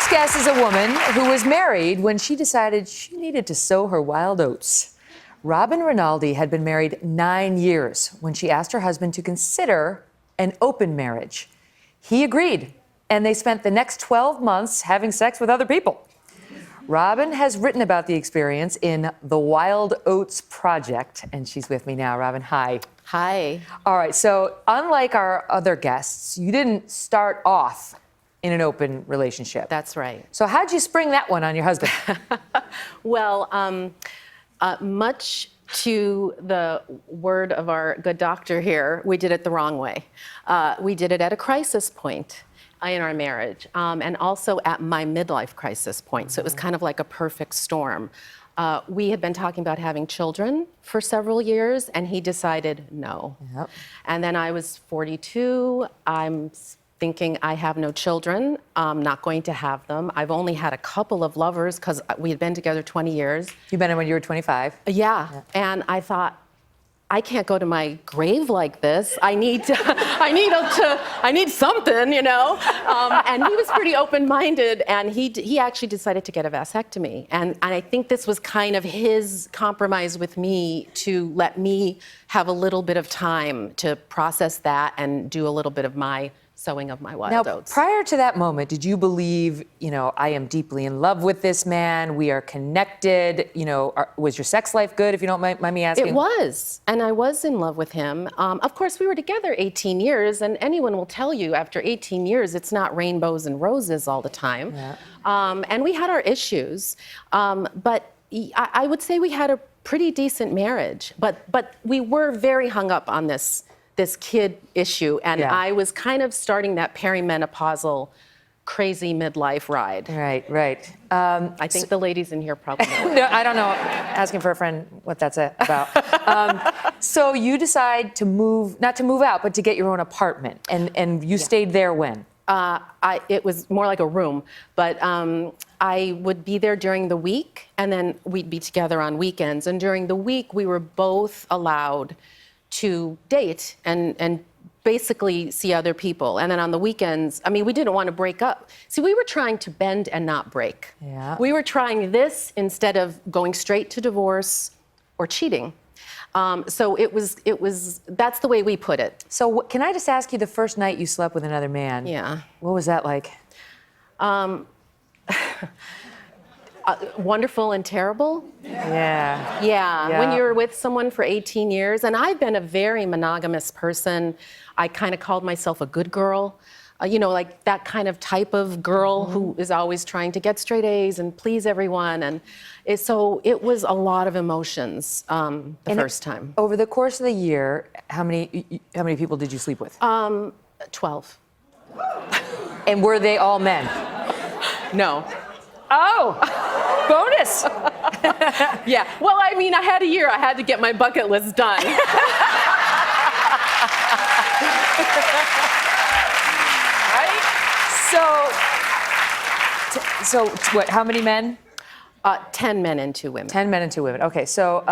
next guest is a woman who was married when she decided she needed to sow her wild oats. Robin Rinaldi had been married 9 years when she asked her husband to consider an open marriage. He agreed, and they spent the next 12 months having sex with other people. Robin has written about the experience in the Wild Oats Project, and she's with me now. Robin, hi. Hi. All right, so unlike our other guests, you didn't start off in an open relationship. That's right. So how'd you spring that one on your husband? Well, much to the word of our good doctor here, we did it the wrong way. We did it at a crisis point in our marriage, and also at my midlife crisis point. So it was kind of like a perfect storm. We had been talking about having children for several years, and he decided no. Yep. And then I was 42. I'm thinking I have no children. I'm not going to have them. I've only had a couple of lovers because we had been together 20 years. You met him when you were 25. Yeah. And I thought, I can't go to my grave like this. I need something, you know. And he was pretty open-minded, and he actually decided to get a vasectomy. And I think this was kind of his compromise with me to let me have a little bit of time to process that and do a little bit of my sowing of my wild Now, oats. prior to that moment, did you believe, I am deeply in love with this man, we are connected, was your sex life good, if you don't mind me asking? It was, and I was in love with him. Of course, we were together 18 years, and anyone will tell you after 18 years, it's not rainbows and roses all the time. Yeah. And we had our issues, but I would say we had a pretty decent marriage, but we were very hung up on this kid issue, and Yeah. I was kind of starting that perimenopausal crazy midlife ride. Right. I think the ladies in here probably know. No, I don't know. Asking for a friend what that's about. So you decide to not to move out, but to get your own apartment, and you stayed there when? It was more like a room, but I would be there during the week, and then we'd be together on weekends. And during the week, we were both allowed to date and basically see other people. And then on the weekends, we didn't want to break up. See, we were trying to bend and not break. Yeah. We were trying this instead of going straight to divorce or cheating. So that's the way we put it. So can I just ask you, the first night you slept with another man? Yeah. What was that like? Wonderful and terrible. Yeah. When you're with someone for 18 years, and I've been a very monogamous person. I kind of called myself a good girl, like that kind of type of girl who is always trying to get straight A's and please everyone. And so it was a lot of emotions first time. Over the course of the year, how many people did you sleep with? 12. And were they all men? No. Oh, bonus. Yeah. Well, I had a year. I had to get my bucket list done. Right? So what, how many men? 10 men and 2 women. 10 men and 2 women. Okay, so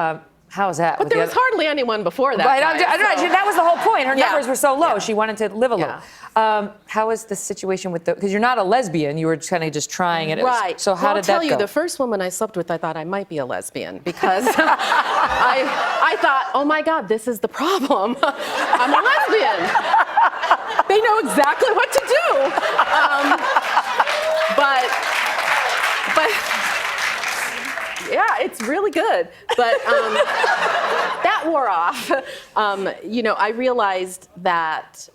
how was that? But there was hardly anyone before that. Right, time, that was the whole point. Her Yeah. numbers were so low. Yeah. She wanted to live alone. How was the situation with because you're not a lesbian, you were kind of just trying it. Right. So how did that go? I'll tell you, the first woman I slept with, I thought I might be a lesbian because I thought, oh my God, this is the problem. I'm a lesbian. They know exactly what to do. But yeah, it's really good. But that wore off. I realized that,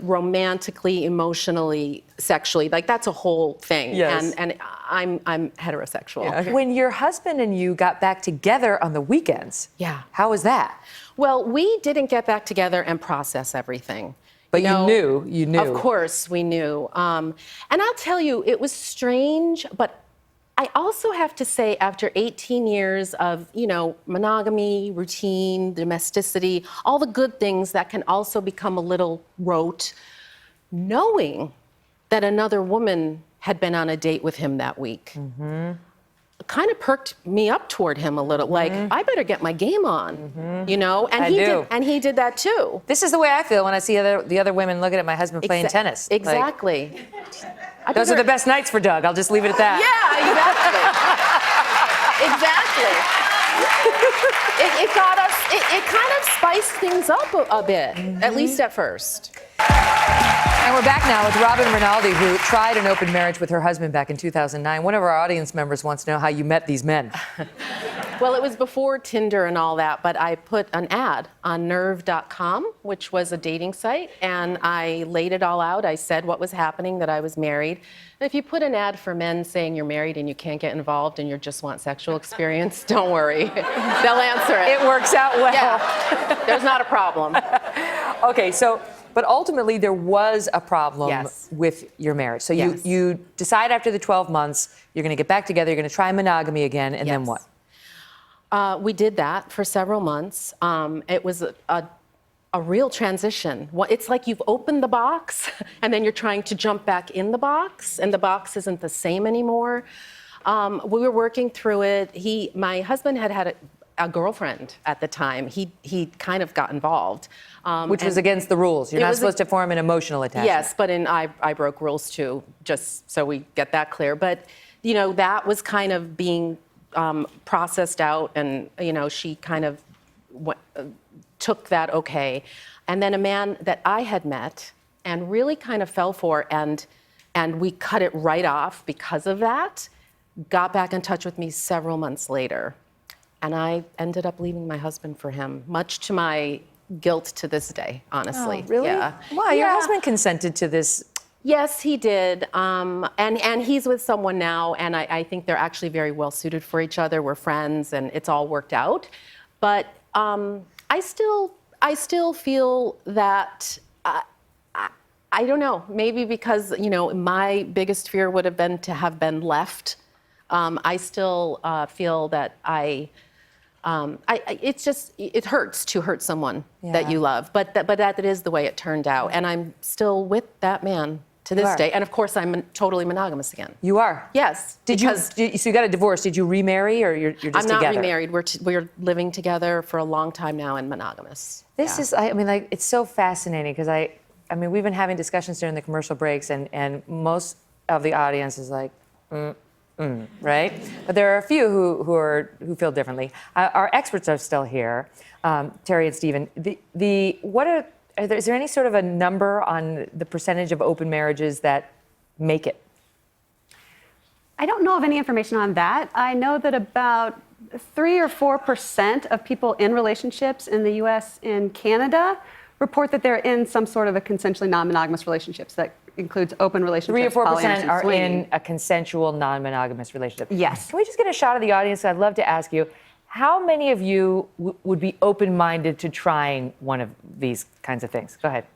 romantically, emotionally, sexually, like that's a whole thing. Yes. And I'm heterosexual. Yeah. When your husband and you got back together on the weekends, Yeah. how was that? Well, we didn't get back together and process everything. But you knew. Of course, we knew. And I'll tell you, it was strange, but I also have to say, after 18 years of, monogamy, routine, domesticity, all the good things that can also become a little rote, knowing that another woman had been on a date with him that week kind of perked me up toward him a little. Like, I better get my game on, you know? And he did that too. This is the way I feel when I see the other women looking at my husband playing tennis. Exactly. Like, those are the best nights for Doug. I'll just leave it at that. Yeah, exactly. Exactly. It got us, it kind of spiced things up a bit, at least at first. And we're back now with Robin Rinaldi, who tried an open marriage with her husband back in 2009. One of our audience members wants to know how you met these men. Well, it was before Tinder and all that, but I put an ad on nerve.com, which was a dating site, and I laid it all out. I said what was happening, that I was married. And if you put an ad for men saying you're married and you can't get involved and you just want sexual experience, don't worry. They'll answer it. It works out well. Yeah, there's not a problem. Okay, but ultimately there was a problem with your marriage. So you decide after the 12 months you're going to get back together, you're going to try monogamy again, and then what? We did that for several months. It was a real transition. It's like you've opened the box and then you're trying to jump back in the box, and the box isn't the same anymore. We were working through it. My husband had a girlfriend at the time. He kind of got involved. Which was against the rules. You're not supposed to form an emotional attachment. Yes, but I broke rules too, just so we get that clear. But, you know, that was kind of being processed out, and, you know, she kind of took that okay. And then a man that I had met and really kind of fell for, and we cut it right off because of that, got back in touch with me several months later. And I ended up leaving my husband for him, much to my guilt to this day, honestly. Oh, really? Yeah. Why? Your husband consented to this? Yes, he did. And he's with someone now, and I think they're actually very well suited for each other. We're friends, and it's all worked out. But I still feel that, I don't know, maybe because, you know, my biggest fear would have been to have been left. I still feel that it hurts to hurt someone that you love, but that is the way it turned out, and I'm still with that man to this day, and of course I'm totally monogamous again. You are? Yes. So you got a divorce? Did you remarry, or you're just together? I'm not remarried. We're living together for a long time now and monogamous. This is, I mean, like, it's so fascinating because I mean, we've been having discussions during the commercial breaks, and most of the audience is like, right? But there are a few who feel differently. Our experts are still here, Terry and Stephen. Is there any sort of a number on the percentage of open marriages that make it? I don't know of any information on that. I know that about 3 or 4% of people in relationships in the U.S. and Canada report that they're in some sort of a consensually non-monogamous relationships. That includes open relationships. 3 or 4% are in a consensual non-monogamous relationship. Yes. Can we just get a shot of the audience? I'd love to ask you, how many of you would be open-minded to trying one of these kinds of things? Go ahead.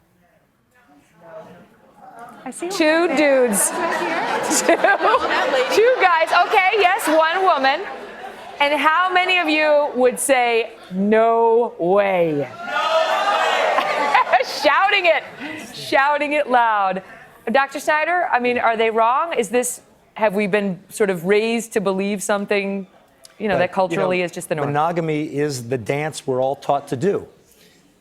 I see 2 dudes. Two guys. Okay, yes, 1 woman. And how many of you would say, no way? Shouting it loud. Dr. Snyder, I mean, are they wrong? Have we been sort of raised to believe something, that culturally is just the norm? Monogamy is the dance we're all taught to do.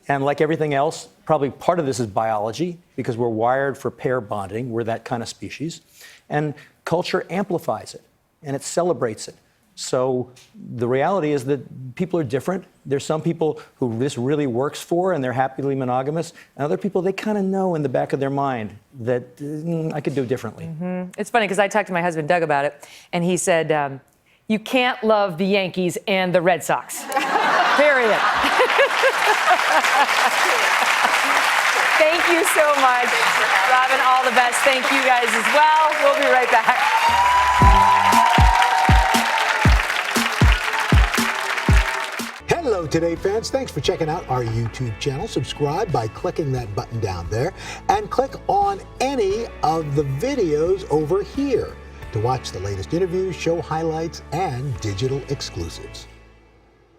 And like everything else, probably part of this is biology, because we're wired for pair bonding. We're that kind of species. And culture amplifies it, and it celebrates it. So the reality is that people are different. There's some people who this really works for, and they're happily monogamous. And other people, they kind of know in the back of their mind that I could do it differently. Mm-hmm. It's funny, because I talked to my husband, Doug, about it, and he said, you can't love the Yankees and the Red Sox. Period. Thank you so much. Robin, all the best. Thank you guys as well. We'll be right back. Hello, Today fans. Thanks for checking out our YouTube channel. Subscribe by clicking that button down there and click on any of the videos over here to watch the latest interviews, show highlights, and digital exclusives.